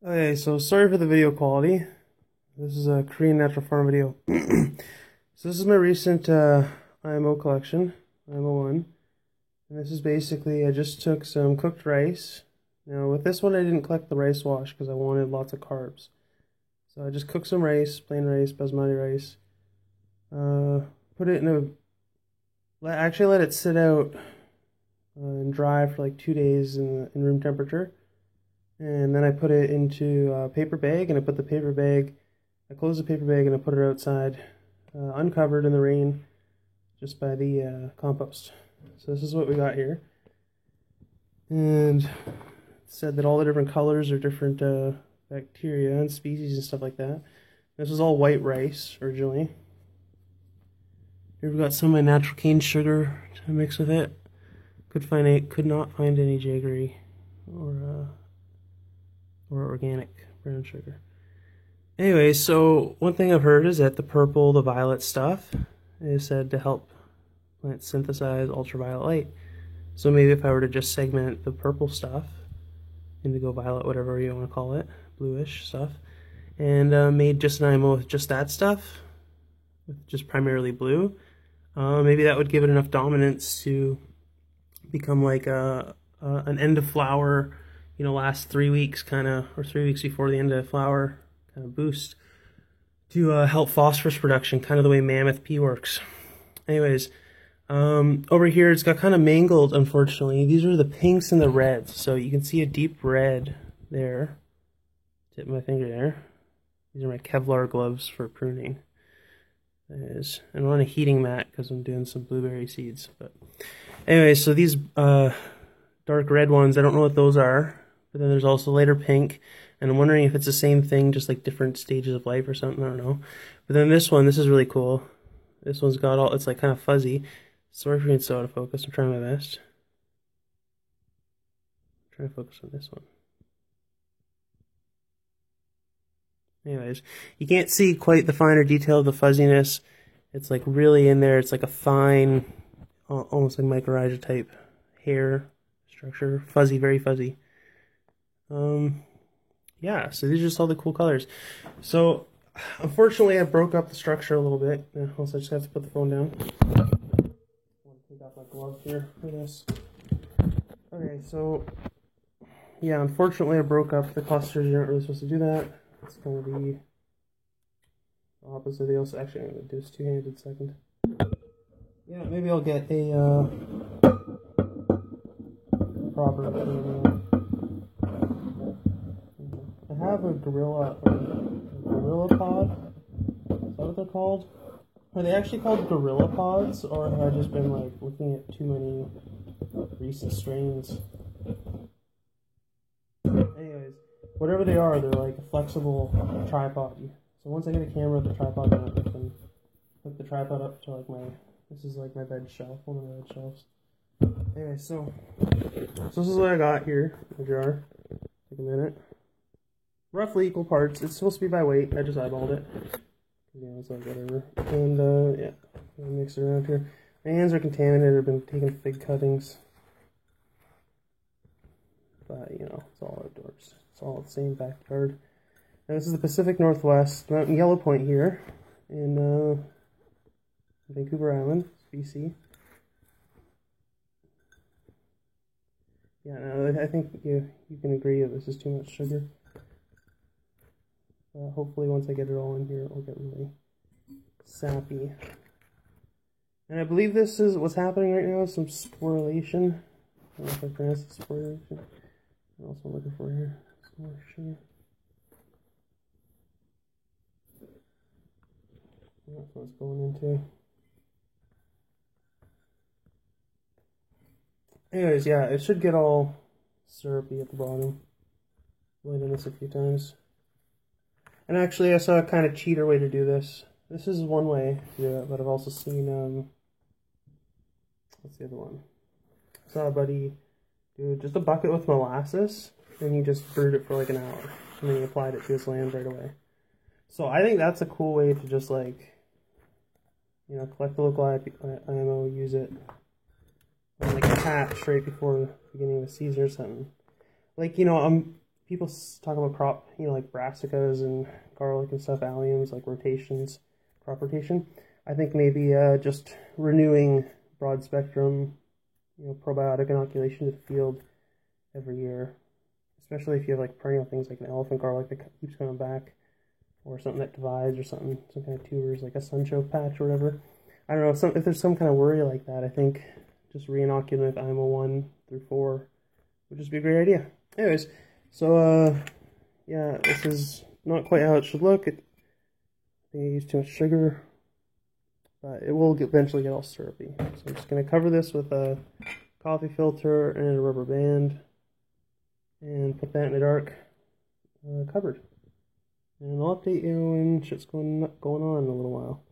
Okay, so sorry for the video quality. This is a Korean Natural Farm video. So this is my recent IMO collection, IMO 1. And this is basically, I just took some cooked rice. Now with this one I didn't collect the rice wash because I wanted lots of carbs. So I just cooked some rice, plain rice, basmati rice. Put it in actually let it sit out and dry for like 2 days in room temperature. And then I put it into a paper bag, and I closed the paper bag and I put it outside, uncovered in the rain, just by the compost. So this is what we got here. And it said that all the different colors are different bacteria and species and stuff like that. This was all white rice originally. Here we've got some of my natural cane sugar to mix with it. Could not find any jaggery or organic brown sugar. Anyway, so one thing I've heard is that the purple, the violet stuff is said to help plants synthesize ultraviolet light. So maybe if I were to just segment the purple stuff, indigo, violet, whatever you want to call it, bluish stuff, and made just an IMO with just that stuff, with just primarily blue, maybe that would give it enough dominance to become like an end of flower, you know, last 3 weeks kind of, or 3 weeks before the end of flower kind of boost to help phosphorus production, kind of the way Mammoth P works. Anyways, over here it's got kind of mangled, unfortunately. These are the pinks and the reds, so you can see a deep red there. Tip my finger there. These are my Kevlar gloves for pruning. And I'm on a heating mat because I'm doing some blueberry seeds. But anyway, so these dark red ones, I don't know what those are. But then there's also lighter pink, and I'm wondering if it's the same thing, just like different stages of life or something, I don't know. But then this one, this is really cool. This one's got all, it's like kind of fuzzy. Sorry for being so out of focus, I'm trying my best. I'm trying to focus on this one. Anyways, you can't see quite the finer detail of the fuzziness. It's like really in there, it's like a fine, almost like mycorrhiza type hair structure. Fuzzy, very fuzzy. Yeah, so these are just all the cool colors. So, unfortunately, I broke up the structure a little bit. Also, I just have to put the phone down. I want to take off my glove here for this. Okay, so, yeah, unfortunately, I broke up the clusters. You're not really supposed to do that. It's going to be the opposite of the else. Actually, I'm going to do this two-handed second. Yeah, maybe I'll get a proper... I have a gorilla pod. Is that what they're called? Are they actually called gorilla pods, or have I just been like looking at too many recent strains? Anyways, whatever they are, they're like a flexible tripod. So once I get a camera with the tripod on it, I can hook the tripod up to like this is like my bed shelf, one of the bed shelves. Anyway, so this is what I got here in the jar. Take a minute. Roughly equal parts. It's supposed to be by weight. I just eyeballed it. Yeah, it's like whatever. And yeah, mix it around here. My hands are contaminated. I've been taking fig cuttings. But you know, it's all outdoors. It's all the same backyard. Now this is the Pacific Northwest, Mountain Yellow Point here in Vancouver Island, BC. Yeah, no, I think you can agree that this is too much sugar. Hopefully once I get it all in here, it will get really sappy. And I believe this is what's happening right now, is some sporulation. I don't know if I pronounced it sporulation. I'm also looking for here some more sugar. That's what it's going into. Anyways, yeah, it should get all syrupy at the bottom. I've only done this a few times. And actually, I saw a kind of cheater way to do this. This is one way to do it, but I've also seen, what's the other one? I saw a buddy do just a bucket with molasses, and he just brewed it for like an hour, and then he applied it to his land right away. So I think that's a cool way to just like, you know, collect the local IMO, use it, and like a patch right before the beginning of the season or something. Like, you know, people talk about crop, you know, like brassicas and garlic and stuff, alliums, like rotations, crop rotation. I think maybe just renewing broad spectrum, you know, probiotic inoculation to the field every year, especially if you have like perennial things like an elephant garlic that keeps coming back, or something that divides, or something, some kind of tubers like a sunchoke patch or whatever. I don't know, if there's some kind of worry like that, I think just re-inoculating with IMO 1 through 4 would just be a great idea. Anyways, so yeah, this is not quite how it should look. I think I used too much sugar, but it will eventually get all syrupy. So I'm just going to cover this with a coffee filter and a rubber band, and put that in the dark cupboard. And I'll update you when shit's going on in a little while.